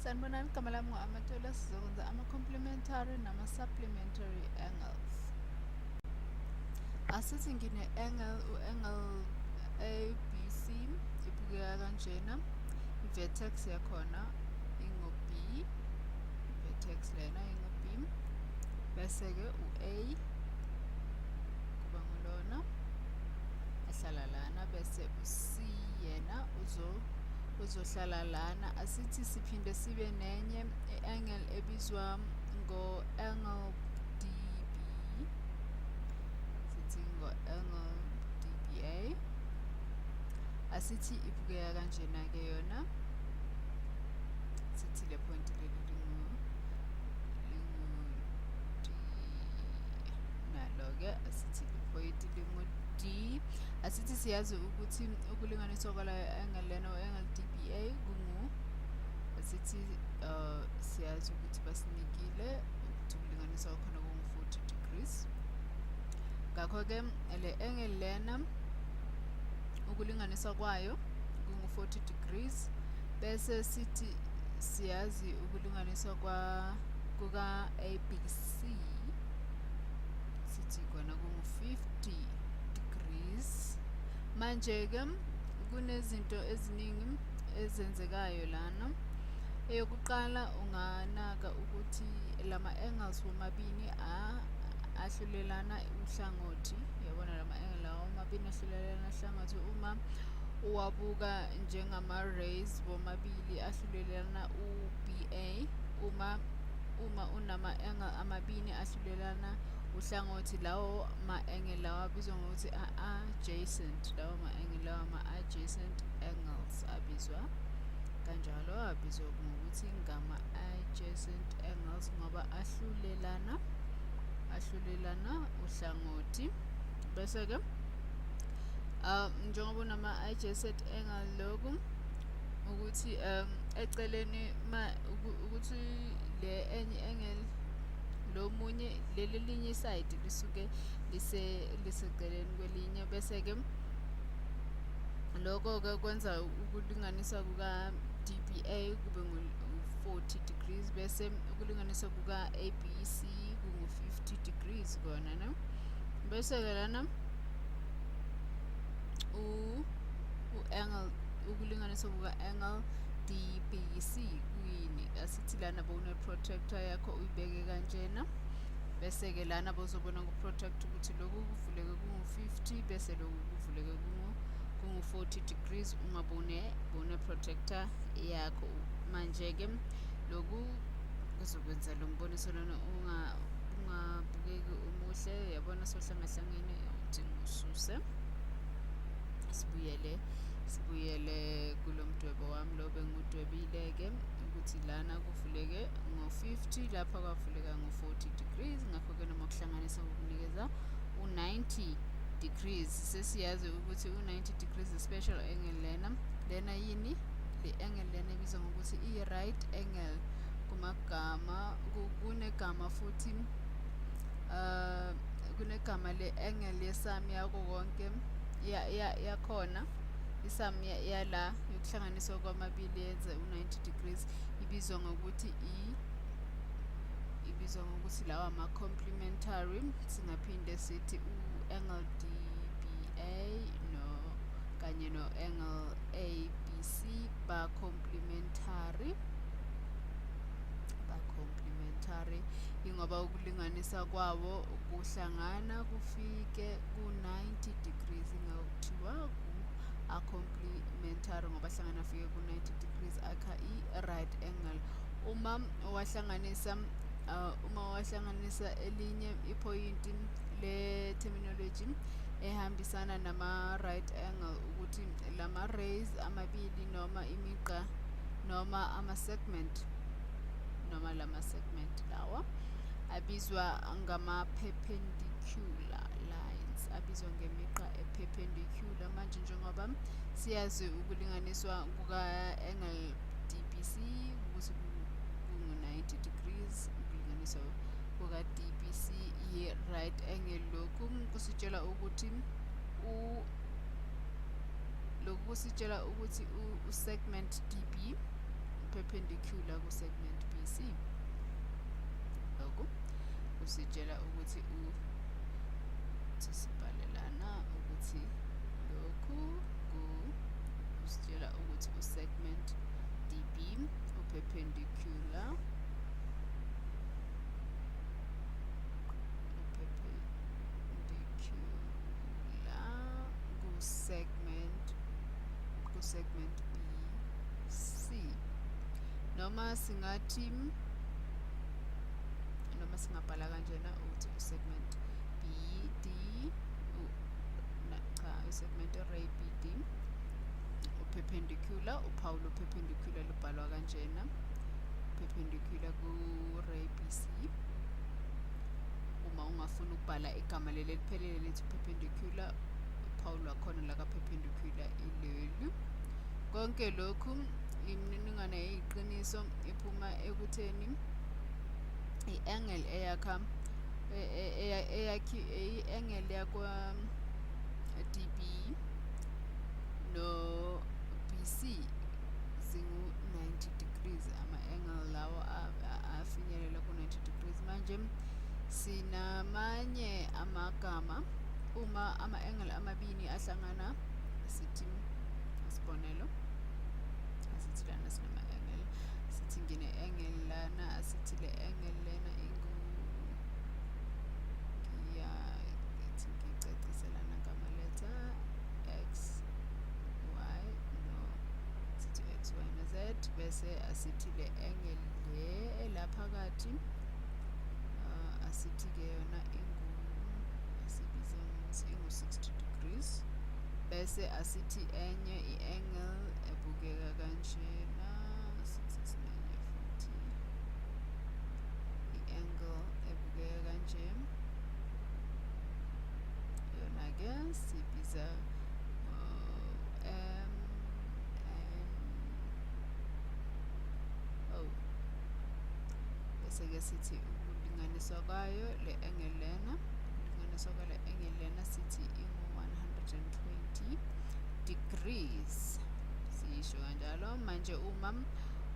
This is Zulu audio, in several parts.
Sanibonani, igama lami ngu-Amatola. Sizokwenza ama-complementary nama-supplementary angles. Asithi ngine-angle, u-angle ABC ibukeka kanjena. I-vertex yakhona ingu-B, i-vertex lena ingu-B. Bese-ke u-A kuba ngulona ahlala lana, bese u-C yena uzohlala lana. Asithi siphinde sibe nenye i-angle ebizwa ngo-angle DB. Sithi ngo-angle DBA. Asithi ibukeka kanjena-ke yona. Sithi le point leli lingu-D. Nalo-ke asithi le point lingu-D. Asithi siyazi ukuthi ukulinganiswa kwalayo angle lena u-angle DBA asithi siyazi ukuthi basinikile ukuthi ukulinganiswa khona kungu-40 degrees. Ngakho-ke le angle lena ukulinganiswa kwayo kungu-40 degrees. Bese sithi siyazi ukulinganiswa kuka-ABC sithi kona kungu-50 degrees. Manje-ke kunezinto eziningi ezenzekayo lana. Eyokuqala unganaka ukuthi lama-angles womabili ahlulelana uhlangothi. Uyabona lama-angle lawa womabili ahlulelana uhlangothi. Uma uwabuka njengama-rays womabili ahlulelana u-BA. Uma unama-angle amabili ahlulelana uhlangothi, lawo ma-angle lawa abizwa ngokuthi adjacent. Lawo ma-angle lawa ama-adjacent angles abizwa kanjalo, abizwa ngokuthi ngama-adjacent angles ngoba ahlulelana uhlangothi. Bese-ke njengoba unama-adjacent angle loku ukuthi eceleni ukuthi le enye angle lomunye leli linye side lisuke liseceleni kwelinye. Bese-ke lokho-ke kwenza ukulinganisa kuka-DBA kube ngu-40 degrees. Bese ukulinganisa kuka-ABC kungu-50 degrees kona ne. Bese-ke lana u-angle ukulinganiswa kuka-angle DBC kuyini? Asithi lana bowune-protractor yakho uyibeke kanjena. Bese-ke lana bozobona ku-protractor ukuthi lokhu kuvuleke kungu-50 bese lokhu kuvuleke kungu-40 degrees uma bowune-protractor yakho. Manje-ke lokhu kuzokwenza lo mboniso lona ungabukeki umuhle. Yabona sohlangahlangene udinga ususe. Sibuyele kulo mdwebo wami lo bengudwebile-ke ukuthi lana kuvuleke ngo-50 lapha kwavuleka ngo-40 degrees. Ngakho-ke noma kuhlanganisa kukunikeza u-90 degrees. Sesiyazi ukuthi u-90 degrees i-special angle lena yini? Le angle lena ibizwa ngokuthi i-right angle kumagama. Kunegama futhi kunegama le-angle yesum yako konke yakhona. Isum yala yokuhlanganiswa kwamabili yenze u-90 degrees ibizwa ngokuthi lawa ama-complementary. Singaphinde sithi u-angle DBA kanye no-angle ABC ba-complementary. Ingoba ukulinganisa kwawo kuhlangana kufike ku-90 degrees. Ingakuthiwa a-complementary ngoba hlangana afike ku-90 degrees akha i-right angle. Uma wahlanganisa elinye iphoyinti le-terminology ehambisana nama-right angle ukuthi lama-rays amabili noma imigqa noma ama-segment noma lama-segment lawa abizwa ngama-perpendicular lines, abizwa ngemigqa e-perpendicular. Manje njengoba siyazi ukulinganiswa kuka-angle DBC ukuthi kungu-90 degrees, ukulinganiswa kuka-DBC i-right angle. Lokhu kusitshela ukuthi u-segment DB perpendicular ku segment BC. Lokhu kusitshela ukuthi sibhale lana ukuthi lokhu kusitshela ukuthi segment DB perpendicular ku segment BC. Noma singabhala kanjena ukuthi segment BD segment array BD perpendicular, uphawu lo perpendicular lubhalwa kanjena, perpendicular ku ray BC. Uma ungafuna ukubhala igama leli eliphelele lithi perpendicular, uphawu lwakhona la ka perpendicular ilelu. Konke lokhu imininingwane yeyiqiniso iphuma ekutheni i-angle i-angle yakwa DB no BC zingu-90 degrees, ama-angle lawo afinyelela ku-90 degrees. Manje sinamanye amagama uma ama-angle amabini ahlangana, sithi isibonelo, asithi lana sinama-angle, sithi ngine-angle lana, asithi le angle lena ngicacise lana ngama-letter x, y, no, sithi x, y no z, bese asithi le angle le elaphakathi asithi-ke yona asibize ngokuthi ingu-60 degrees. Bese asithi enye i-angle ebukeka kanjena, sithi sinenye futhi i-angle ebukeka kanje, yona-ke sibiza bese-ke sithi ukulinganiswa kwayo le angle lena, ukulinganiswa kwale angle lena sithi ingu-120 degrees, siyisho kanjalo. Manje uma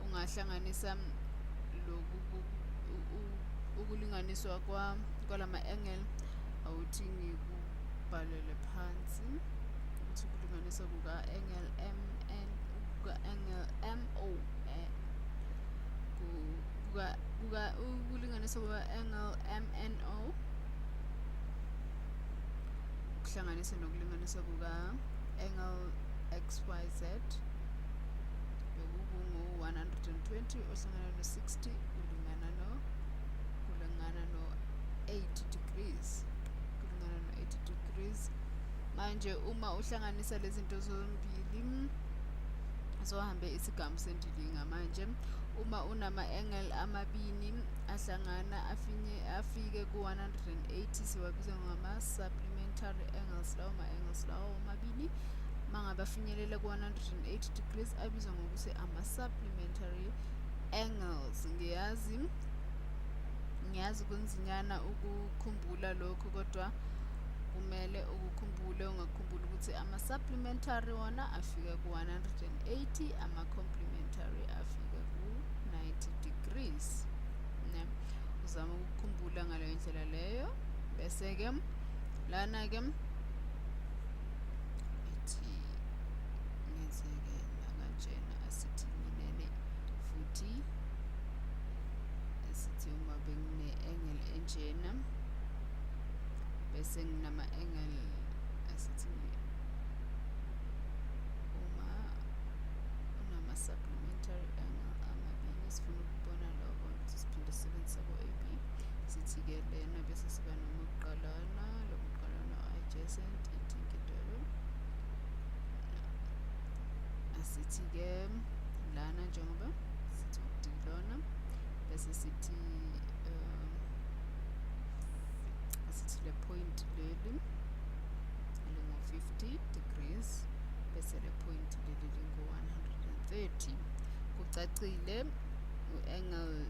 ungahlanganisa lokhu ukulinganiswa kwalama angle, awuthi ngikubhalele phansi ukuthi ukulinganiswa kuka-angle MN kuka-angle MO ukulinganiswa kuka-angle MNO kuhlanganise nokulinganiswa kuka-angle XYZ, bekungu-120 ohlangana no-60 kulingana no-80 degrees, kulingana no-80 degrees. Manje uma uhlanganisa lezi zinto zombili zohambe isigamu sendilinga. Manje uma unama-angle amabini ahlangana afike ku-180 siwabiza ngama-supplementary angles. Lawo ma-angles lawo omabili mangabe afinyelela ku-180 degrees abizwa ngokuthi ama-supplementary angles. Ngiyazi kunzinyana ukukhumbula lokhu, kodwa kumele ukukhumbule, ungakhumbula ukuthi ama-supplementary wona afika ku-180, ama-complementary afika ku-90 degrees. Uzama ukukhumbula ngaleyo ndlela leyo, bese-ke lana-ke ithi ngenzeke nakanjena, asithi nginene futhi asithi uma bengine-angle enjena bese nginama-angle asithi uma unama-supplementary angle amabili, sifuna ukubona lokho siphinde sisebenzisa ko-AB, sithi-ke lena bese siba nomuqalana, lo muqalana adjacent itingidolo, asithi-ke lana njengoba sithi ukudilona, bese sithi asithi le point leli lingu-50 degrees, bese le point leli lingu-130. Kucacile u-angle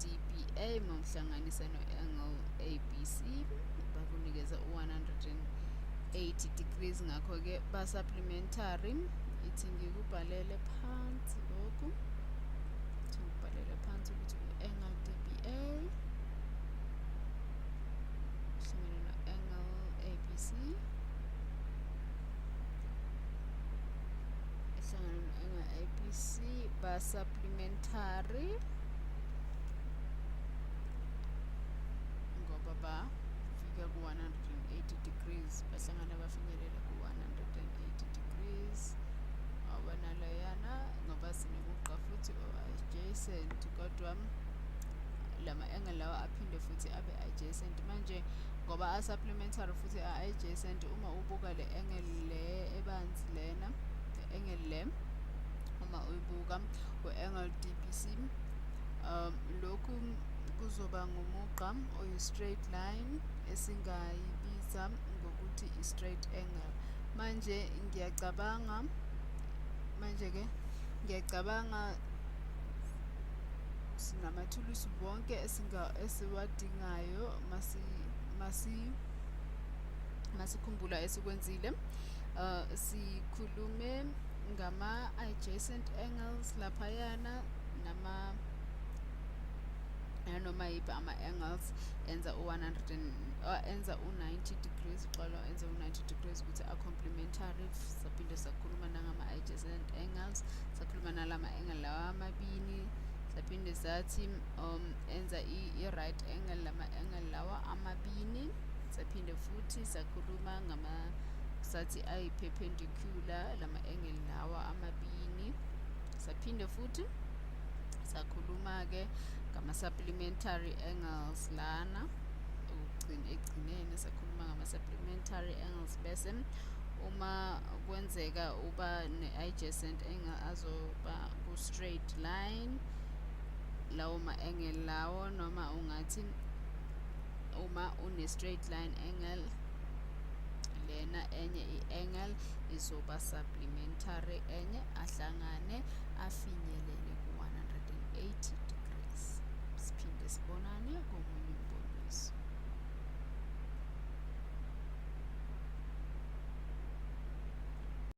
DBA mawuhlanganisa no-angle ABC bakunikeza u-180 degrees, ngakho-ke ba-supplementary. Ithi ngikubhalele phansi lokhu ABC ba-supplementary ngoba bafika ku-180 degrees, bahlangana bafinyelela ku-180 degrees. Awubona loyana ngoba sinemugqa futhi o-adjacent, kodwa lama angle lawa aphinde futhi abe adjacent. Manje ngoba a-supplementary futhi a-adjacent, uma ubuka le angle le ebanzi lena, le angle le uma uyibuka u-angle DBC, lokhu kuzoba ngumugqa oyi-straight line esingayibiza ngokuthi i-straight angle. Manje-ke ngiyacabanga sinamathulusi wonke esiwadingayo masikhumbula esikwenzile. Sikhulume ngama-adjacent angles laphayana nanoma yiphi ama-angles enza enza u-90 degrees, uxolo, enza u-90 degrees ukuthi a-complementary. Saphinde sakhuluma nangama-adjacent angles, sakhuluma nalama angle lawa amabini, saphinde sathi enza i-right angle lama angle lawa amabini, saphinde futhi sakhuluma sathi ayi-perpendicular lama angle lawa amabini, saphinde futhi sakhuluma-ke ngama-supplementary angles lana ekugcineni sakhuluma ngama-supplementary angles. Bese uma kwenzeka uba ne-adjacent angle azoba ku-straight line lawo ma-angle lawo, noma ungathi uma une-straight line angle lena enye i-angle izoba supplementary, enye